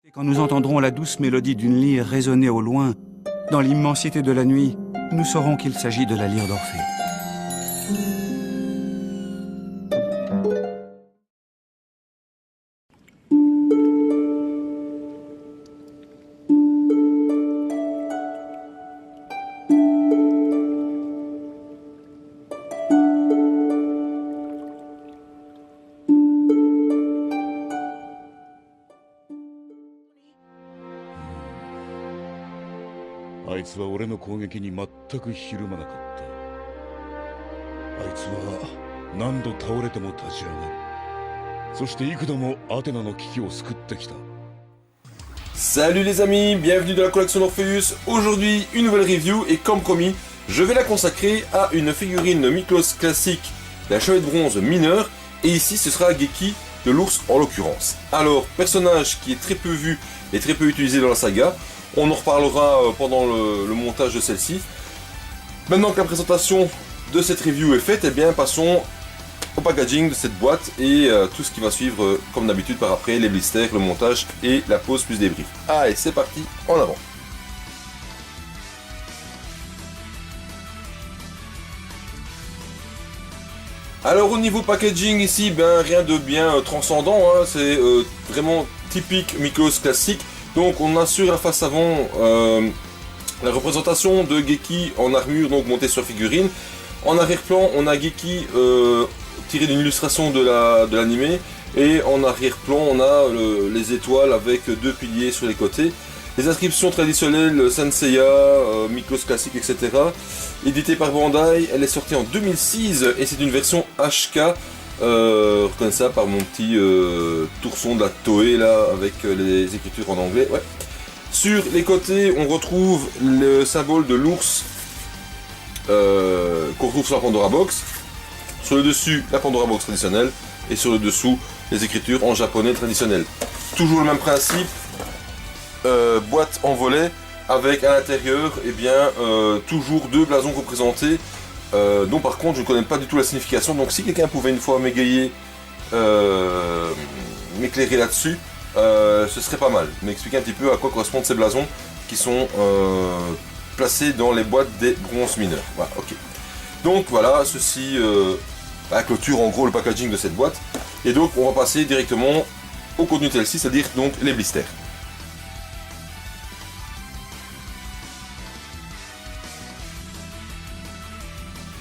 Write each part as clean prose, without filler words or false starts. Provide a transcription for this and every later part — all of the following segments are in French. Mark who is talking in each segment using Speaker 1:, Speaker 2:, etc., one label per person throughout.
Speaker 1: Et quand nous entendrons la douce mélodie d'une lyre résonner au loin, dans l'immensité de la nuit, nous saurons qu'il s'agit de la lyre d'Orphée.
Speaker 2: Salut les amis, bienvenue dans la collection Orpheus. Aujourd'hui, une nouvelle review et comme promis, je vais la consacrer à une figurine Miklos classique d'un chevet de bronze mineur. Et ici, ce sera Geki de l'ours en l'occurrence. Alors, personnage qui est très peu vu et très peu utilisé dans la saga. On en reparlera pendant le montage de celle-ci. Maintenant que la présentation de cette review est faite, eh bien passons au packaging de cette boîte et tout ce qui va suivre comme d'habitude par après, les blisters, le montage et la pause plus débrief. Allez, c'est parti, en avant. Alors au niveau packaging ici, ben rien de bien transcendant, hein, c'est vraiment typique Miklos classique. Donc on a sur la face avant la représentation de Geki en armure, donc montée sur figurine. En arrière-plan, on a Geki tiré d'une illustration de l'animé. Et en arrière-plan, on a les étoiles avec deux piliers sur les côtés. Les inscriptions traditionnelles, Senseiya, Miklos classique, etc. Édité par Bandai, elle est sortie en 2006 et c'est une version HK. Reconnaissable par mon petit tourson de la Toei là, avec les écritures en anglais. Ouais. Sur les côtés, on retrouve le symbole de l'ours qu'on retrouve sur la Pandora Box. Sur le dessus, la Pandora Box traditionnelle. Et sur le dessous, les écritures en japonais traditionnel. Toujours le même principe. Boîte en volet avec à l'intérieur eh bien, toujours deux blasons représentés. Dont par contre je ne connais pas du tout la signification. Donc si quelqu'un pouvait une fois m'égayer, m'éclairer là-dessus, ce serait pas mal. M'expliquer un petit peu à quoi correspondent ces blasons qui sont placés dans les boîtes des bronzes mineurs. Voilà, ok. Donc voilà, ceci clôture en gros le packaging de cette boîte. Et donc on va passer directement au contenu de celle-ci, c'est-à-dire donc les blisters.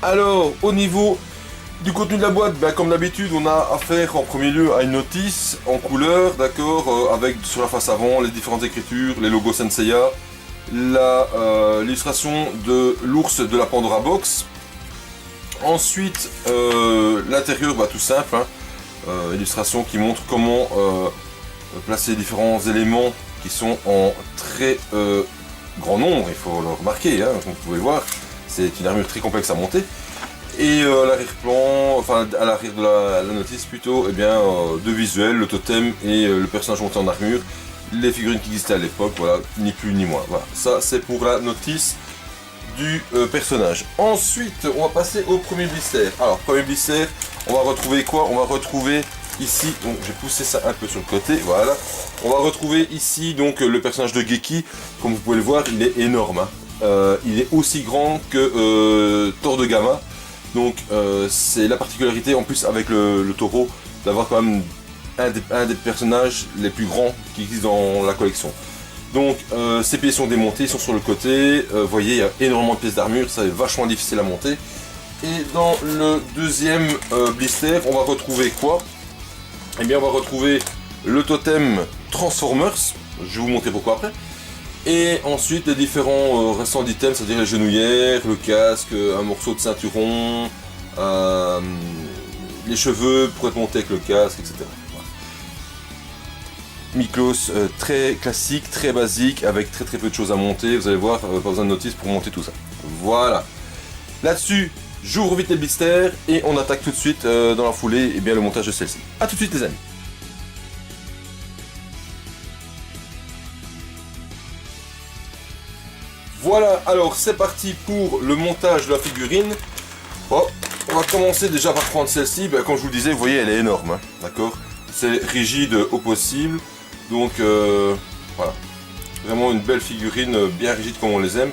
Speaker 2: Alors, au niveau du contenu de la boîte, ben, comme d'habitude, on a affaire en premier lieu à une notice en couleur, d'accord, avec sur la face avant les différentes écritures, les logos Senseiya, l'illustration de l'ours de la Pandora Box. Ensuite, l'intérieur, bah, tout simple, hein, illustration qui montre comment placer différents éléments qui sont en très grand nombre, il faut le remarquer, hein, comme vous pouvez voir. C'est une armure très complexe à monter. Et à l'arrière-plan, enfin à l'arrière de la notice plutôt, eh bien, deux visuels, le totem et le personnage monté en armure, les figurines qui existaient à l'époque, voilà, ni plus ni moins. Voilà, ça c'est pour la notice du personnage. Ensuite, on va passer au premier blister. Alors, premier blister, on va retrouver quoi? On va retrouver ici, donc j'ai poussé ça un peu sur le côté, voilà. On va retrouver ici donc le personnage de Geki, comme vous pouvez le voir, il est énorme. Hein. Il est aussi grand que Thor de Gamma, donc c'est la particularité en plus avec le taureau d'avoir quand même un des personnages les plus grands qui existent dans la collection. Donc ces pieds sont démontés, ils sont sur le côté, vous voyez il y a énormément de pièces d'armure, ça est vachement difficile à monter. Et dans le deuxième blister, on va retrouver quoi? Eh bien on va retrouver le totem Transformers, je vais vous montrer pourquoi après. Et ensuite les différents restants d'items, c'est-à-dire les genouillères, le casque, un morceau de ceinturon, les cheveux pour être montés avec le casque, etc. Voilà. Miklos très classique, très basique, avec très peu de choses à monter, vous allez voir, pas besoin de notice pour monter tout ça. Voilà. Là-dessus, j'ouvre vite les blisters et on attaque tout de suite dans la foulée et bien, le montage de celle-ci. A tout de suite les amis. Voilà, alors c'est parti pour le montage de la figurine. Bon, on va commencer déjà par prendre celle-ci. Ben, comme je vous le disais, vous voyez, elle est énorme, hein, d'accord? C'est rigide au possible. Donc voilà, vraiment une belle figurine, bien rigide comme on les aime.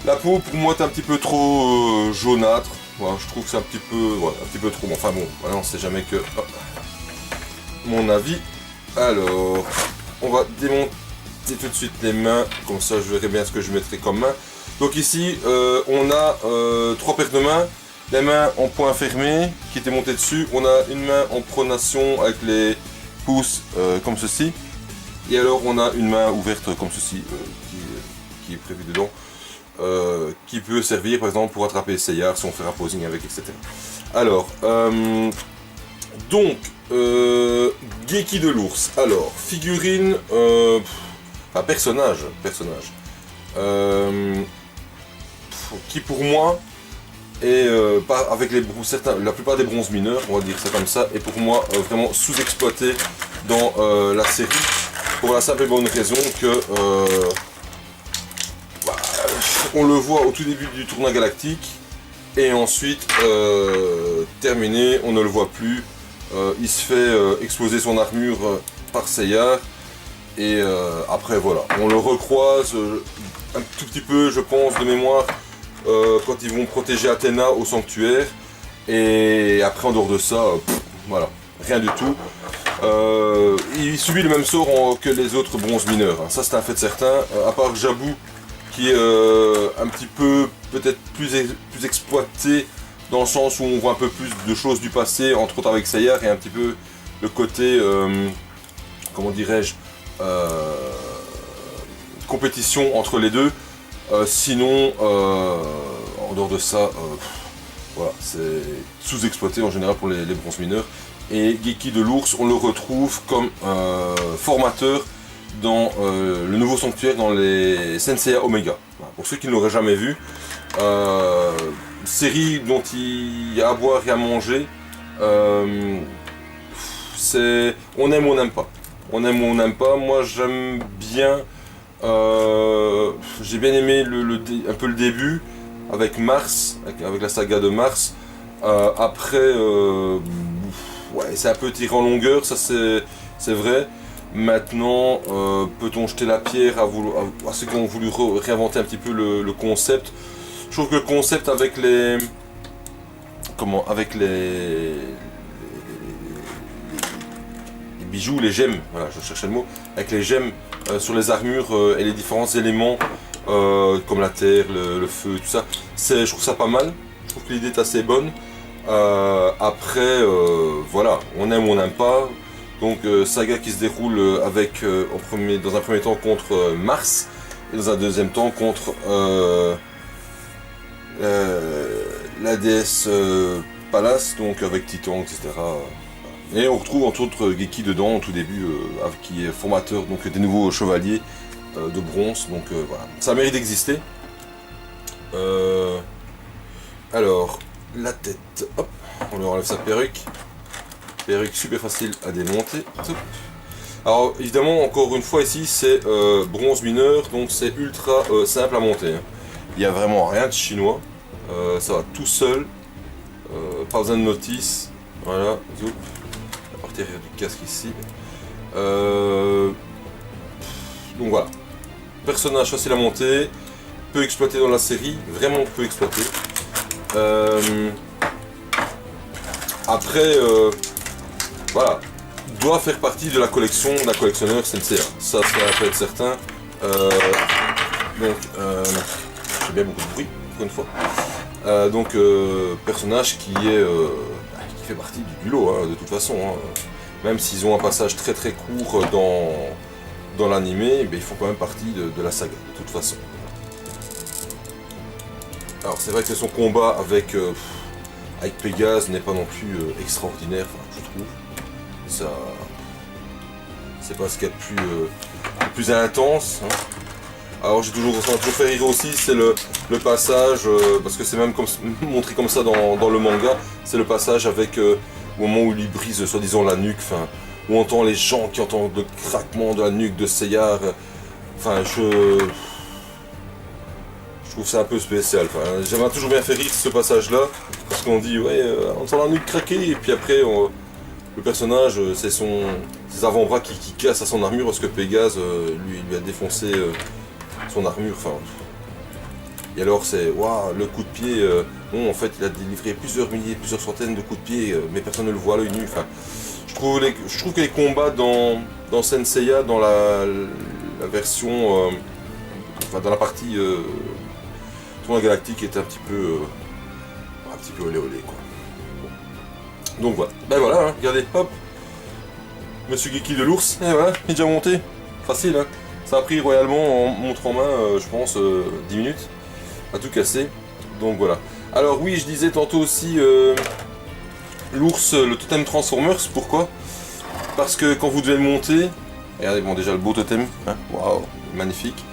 Speaker 2: La peau pour moi est un petit peu trop jaunâtre, voilà, je trouve que c'est un petit peu, voilà, un petit peu trop, enfin bon, voilà, on sait jamais que... mon avis. Alors, on va démonter tout de suite les mains, comme ça je verrai bien ce que je mettrai comme main. Donc ici, on a 3 paires de mains. Les mains en point fermé qui étaient montées dessus. On a une main en pronation avec les pouces comme ceci. Et alors on a une main ouverte comme ceci qui est prévue dedans. Qui peut servir par exemple pour attraper Seyar si on fait un posing avec, etc. Alors, donc, Geki de l'ours. Alors, figurine, enfin personnage, qui pour moi est avec la plupart des bronzes mineurs, on va dire ça comme ça, et pour moi vraiment sous-exploité dans la série, pour la simple et bonne raison que on le voit au tout début du tournoi galactique, et ensuite terminé, on ne le voit plus. Il se fait exploser son armure par Seyar, et après voilà, on le recroise un tout petit peu, je pense, de mémoire, quand ils vont protéger Athéna au sanctuaire, et après en dehors de ça, voilà, rien du tout. Il subit le même sort que les autres bronzes mineurs, hein. Ça c'est un fait certain, à part Jabou qui est un petit peu peut-être plus exploité, dans le sens où on voit un peu plus de choses du passé, entre autres avec Seyar, et un petit peu le côté, comment dirais-je, compétition entre les deux. Sinon, en dehors de ça, voilà, c'est sous-exploité en général pour les bronzes mineurs. Et Geki de l'ours, on le retrouve comme formateur dans le nouveau sanctuaire, dans les Senseiya Omega. Voilà, pour ceux qui ne l'auraient jamais vu, série dont il y a à boire et à manger. On aime ou on n'aime pas. On aime ou on n'aime pas. Moi j'aime bien. J'ai bien aimé un peu le début avec Mars, avec la saga de Mars. Après, ouais, c'est un peu tiré en longueur, ça c'est vrai. Maintenant, peut-on jeter la pierre à ceux qui ont voulu réinventer un petit peu le concept? Je trouve que le concept avec les bijoux, les gemmes, voilà, je cherchais le mot, avec les gemmes sur les armures et les différents éléments comme la terre, le feu, tout ça, je trouve ça pas mal. Je trouve que l'idée est assez bonne. Après, voilà, on aime ou on n'aime pas. Donc saga qui se déroule dans un premier temps contre Mars, et dans un deuxième temps contre la déesse Pallas, donc avec Titan, etc. Et on retrouve entre autres Geki dedans au tout début, qui est formateur donc, des nouveaux chevaliers de bronze. Donc voilà, ça mérite d'exister. Alors, la tête, hop, on lui enlève sa perruque. Perruque super facile à démonter. Alors évidemment, encore une fois ici, c'est bronze mineur, donc c'est ultra simple à monter. Hein. Il n'y a vraiment rien de chinois. Ça va tout seul. Pas besoin de notice. Voilà, zoup. La partie arrière du casque ici. Donc voilà. Personnage facile à monter. Peu exploité dans la série. Vraiment peu exploité. Après, voilà. Doit faire partie de la collection d'un collectionneur Senseiya. Ça peut être certain. Donc, j'ai bien beaucoup de bruit, encore une fois. Donc, personnage qui fait partie du lot, hein, de toute façon. Hein. Même s'ils ont un passage très très court dans l'animé, ils font quand même partie de la saga, de toute façon. Alors, c'est vrai que son combat avec Pégase n'est pas non plus extraordinaire, je trouve. Ça, c'est pas ce qu'il y a de plus intense. Hein. Alors ça m'a toujours fait rire aussi, c'est le passage, parce que c'est même montré comme ça dans le manga, c'est le passage avec au moment où il brise soi-disant la nuque, où on entend les gens qui entendent le craquement de la nuque de Seyar. Enfin, je trouve ça un peu spécial. Ça m'a toujours bien fait rire ce passage-là, parce qu'on dit ouais, on entend la nuque craquer, et puis après le personnage, c'est ses avant-bras qui cassent à son armure parce que Pégase lui a défoncé son armure. Enfin, et alors c'est waouh, le coup de pied. Bon, en fait, il a délivré plusieurs milliers, plusieurs centaines de coups de pied, mais personne ne le voit à l'œil nu. Enfin, je trouve que les combats dans Senseiya, dans la version, enfin dans la partie tournoi galactique, étaient un petit peu olé olé quoi. Donc voilà, ben voilà, hein, regardez, hop, Monsieur Geeky de l'ours, et voilà, il est déjà monté, facile, hein. Ça a pris royalement en montre en main, je pense, 10 minutes, à tout casser, donc voilà. Alors oui, je disais tantôt aussi, l'ours, le totem Transformers, pourquoi? Parce que quand vous devez le monter, regardez, bon déjà le beau totem, hein, waouh, magnifique,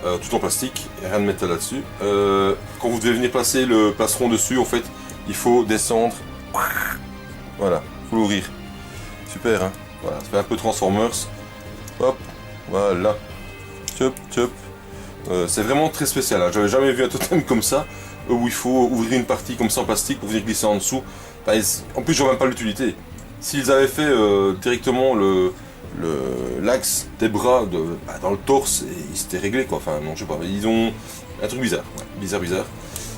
Speaker 2: tout en plastique, et rien de métal là-dessus. Quand vous devez venir placer le placeron dessus, en fait, il faut descendre. Voilà, faut l'ouvrir. Super, hein. Voilà, ça fait un peu Transformers. Hop, voilà. Tchop, tchop. C'est vraiment très spécial, hein. J'avais jamais vu un totem comme ça, où il faut ouvrir une partie comme ça en plastique pour venir glisser en dessous. Enfin, en plus, je vois même pas l'utilité. S'ils avaient fait directement l'axe des bras dans le torse, et ils s'étaient réglés quoi. Enfin, non, je sais pas. Ils ont un truc bizarre. Ouais, bizarre.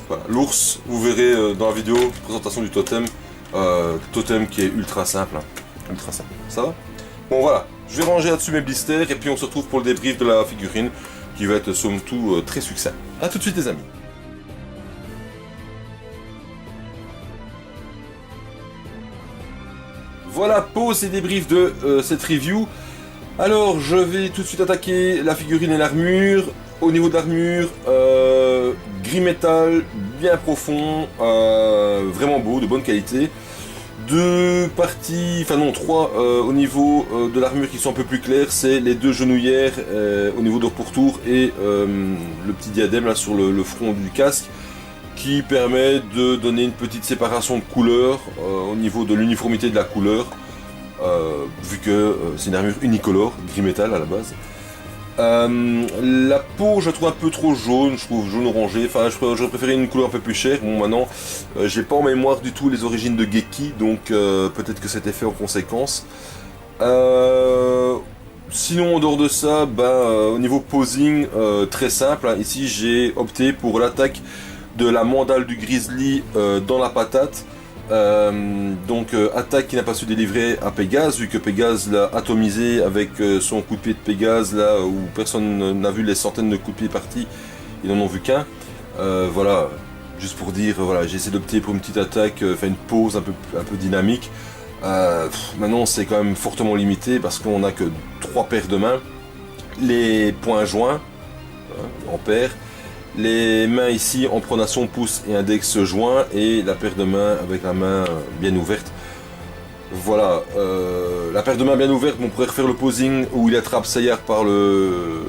Speaker 2: Voilà. L'ours, vous verrez dans la vidéo, présentation du totem. Totem qui est ultra simple, hein. Ultra simple, ça va? Bon voilà, je vais ranger là-dessus mes blisters et puis on se retrouve pour le débrief de la figurine qui va être somme toute très succinct. A tout de suite les amis. Voilà, pause et débrief de cette review. Alors je vais tout de suite attaquer la figurine et l'armure. Au niveau de l'armure, gris métal, bien profond, vraiment beau, de bonne qualité. Deux parties, enfin non, trois au niveau de l'armure qui sont un peu plus claires, c'est les deux genouillères au niveau de leur pourtour et le petit diadème là sur le front du casque qui permet de donner une petite séparation de couleurs au niveau de l'uniformité de la couleur, vu que c'est une armure unicolore, gris métal à la base. La peau je trouve un peu trop jaune, je trouve jaune orangé, enfin j'aurais préféré une couleur un peu plus chère. Bon maintenant j'ai pas en mémoire du tout les origines de Geeky, donc peut-être que c'était fait en conséquence. Sinon en dehors de ça, au niveau posing très simple, hein. Ici j'ai opté pour l'attaque de la mandale du grizzly dans la patate. Attaque qui n'a pas su délivrer à Pégase, vu que Pégase l'a atomisé avec son coup de pied de Pégase, là où personne n'a vu les centaines de coups de pied partis, ils n'en ont vu qu'un. Voilà, juste pour dire, voilà, j'ai essayé d'opter pour une petite attaque, faire une pause un peu dynamique. Maintenant c'est quand même fortement limité parce qu'on n'a que 3 paires de mains, les poings joints, en paire. Les mains ici en pronation, pouce et index joints, et la paire de mains avec la main bien ouverte. Voilà, la paire de mains bien ouverte, on pourrait refaire le posing où il attrape Sayar par le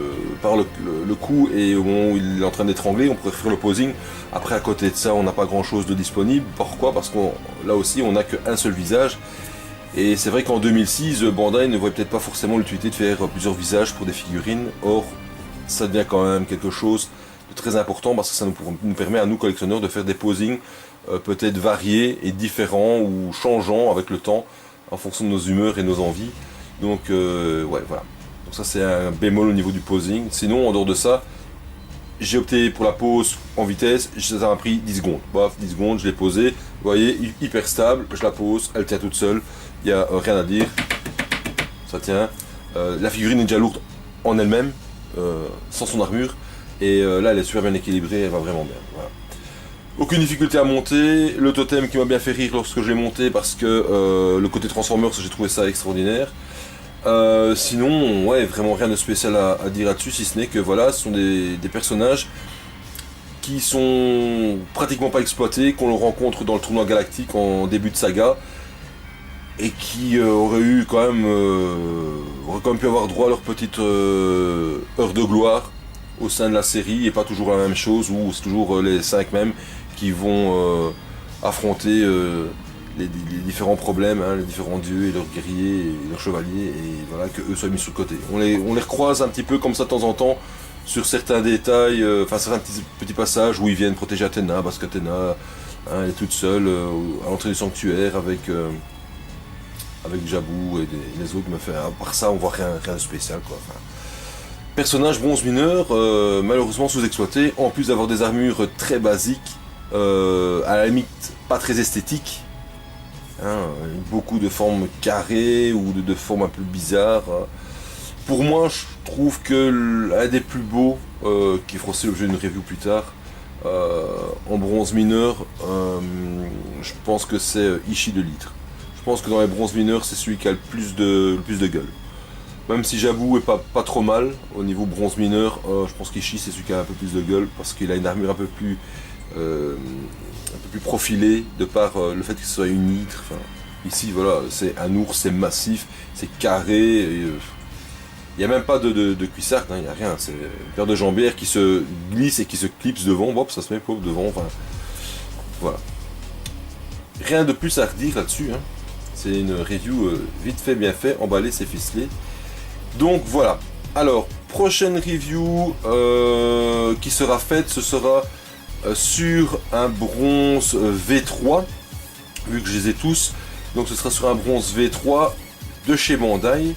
Speaker 2: cou, et au moment où il est en train d'étrangler, on pourrait refaire le posing. Après à côté de ça, on n'a pas grand chose de disponible. Pourquoi? Parce qu'on là aussi on n'a qu'un seul visage. Et c'est vrai qu'en 2006, Bandai ne voyait peut-être pas forcément l'utilité de faire plusieurs visages pour des figurines. Or, ça devient quand même quelque chose très important parce que ça nous permet à nous collectionneurs de faire des posings peut-être variés et différents ou changeants avec le temps en fonction de nos humeurs et nos envies. Donc ouais, voilà, donc ça c'est un bémol au niveau du posing. Sinon en dehors de ça, j'ai opté pour la pose en vitesse, ça m'a pris 10 secondes, baf, 10 secondes, je l'ai posée, vous voyez, hyper stable, je la pose, elle tient toute seule, il n'y a rien à dire, ça tient. La figurine est déjà lourde en elle-même, sans son armure. Et là elle est super bien équilibrée, elle va vraiment bien. Voilà. Aucune difficulté à monter, le totem qui m'a bien fait rire lorsque je l'ai monté parce que le côté Transformers j'ai trouvé ça extraordinaire. Sinon, ouais, vraiment rien de spécial à dire là-dessus, si ce n'est que voilà, ce sont des personnages qui sont pratiquement pas exploités, qu'on rencontre dans le tournoi galactique en début de saga, et qui auraient quand même pu avoir droit à leur petite heure de gloire au sein de la série, et pas toujours la même chose où c'est toujours les 5 mêmes qui vont affronter les différents problèmes, hein, les différents dieux et leurs guerriers et leurs chevaliers, et voilà, que eux soient mis sur le côté. On les recroise un petit peu comme ça de temps en temps sur certains détails, enfin certains petits passages où ils viennent protéger Athéna, parce qu'Athéna, hein, elle est toute seule à l'entrée du sanctuaire avec avec Jabou et les autres, mais à part ça, on voit rien de spécial, quoi. Enfin, personnage bronze mineur, malheureusement sous-exploité, en plus d'avoir des armures très basiques, à la limite pas très esthétiques, hein, beaucoup de formes carrées ou de formes un peu bizarres. Pour moi, je trouve que l'un des plus beaux, qui fera aussi l'objet d'une review plus tard, en bronze mineur, je pense que c'est Ishii de Litre. Je pense que dans les bronzes mineurs, c'est celui qui a le plus de gueule. Même si Jabou est pas trop mal au niveau bronze mineur, je pense qu'Ishii c'est celui qui a un peu plus de gueule parce qu'il a une armure un peu plus profilée de par le fait que ce soit une hydre. Enfin, ici voilà, c'est un ours, c'est massif, c'est carré. Il n'y a même pas de cuissard, il n'y a rien. C'est une paire de jambières qui se glisse et qui se clipse devant, hop, ça se met devant. Enfin, voilà. Rien de plus à redire là-dessus. Hein. C'est une review vite fait, bien fait, emballé, c'est ficelé. Donc voilà. Alors, prochaine review qui sera faite, ce sera sur un bronze V3, vu que je les ai tous. Donc ce sera sur un bronze V3 de chez Bandai.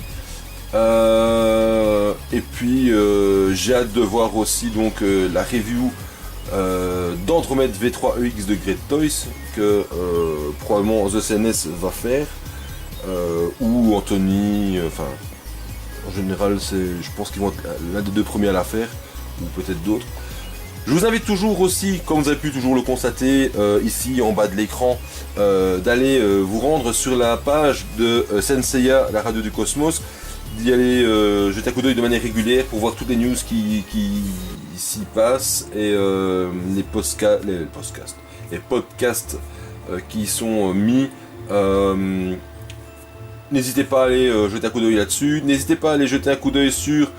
Speaker 2: Et puis j'ai hâte de voir aussi donc la review d'Andromède V3 EX de Great Toys que probablement The CNS va faire ou Anthony, enfin en général je pense qu'ils vont être l'un des deux premiers à la faire ou peut-être d'autres. Je vous invite toujours aussi, comme vous avez pu toujours le constater ici en bas de l'écran, d'aller vous rendre sur la page de Senseiya, la radio du cosmos, d'y aller jeter un coup d'œil de manière régulière pour voir toutes les news qui s'y passent et les podcasts qui y sont mis. N'hésitez pas à aller jeter un coup d'œil là-dessus. N'hésitez pas à aller jeter un coup d'œil sur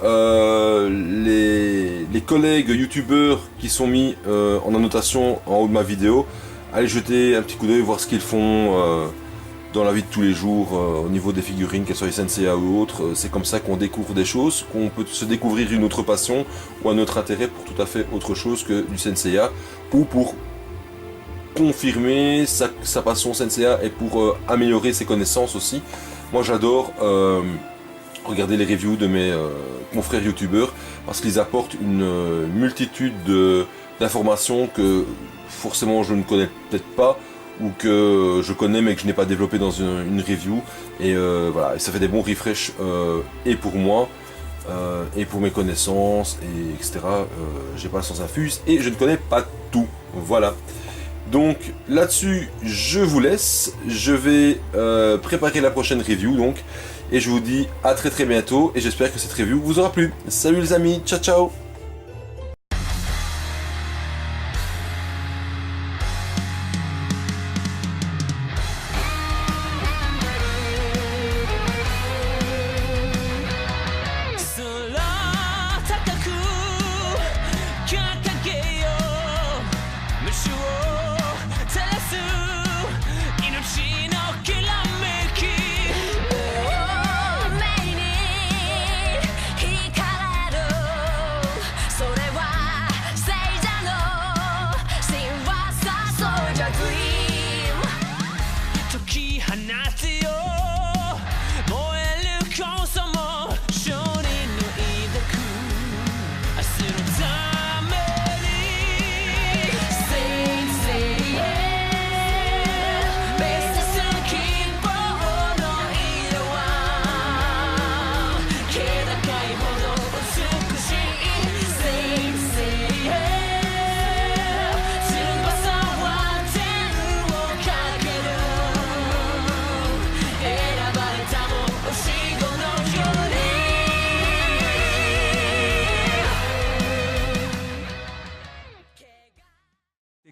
Speaker 2: les collègues youtubeurs qui sont mis en annotation en haut de ma vidéo. Allez jeter un petit coup d'œil, voir ce qu'ils font dans la vie de tous les jours au niveau des figurines, qu'elles soient Senseiya ou autres. C'est comme ça qu'on découvre des choses, qu'on peut se découvrir une autre passion ou un autre intérêt pour tout à fait autre chose que du Senseiya, ou pour confirmer sa passion Senseiya et pour améliorer ses connaissances aussi. Moi j'adore regarder les reviews de mes confrères youtubeurs parce qu'ils apportent une multitude d'informations que forcément je ne connais peut-être pas ou que je connais mais que je n'ai pas développé dans une review et voilà, et ça fait des bons refresh et pour moi et pour mes connaissances et etc. J'ai pas le sens infuse et je ne connais pas tout, voilà. Donc là-dessus je vous laisse, je vais préparer la prochaine review donc, et je vous dis à très très bientôt et j'espère que cette review vous aura plu. Salut les amis, ciao ciao.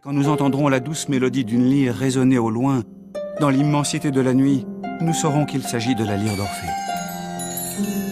Speaker 1: Quand nous entendrons la douce mélodie d'une lyre résonner au loin, dans l'immensité de la nuit, nous saurons qu'il s'agit de la lyre d'Orphée.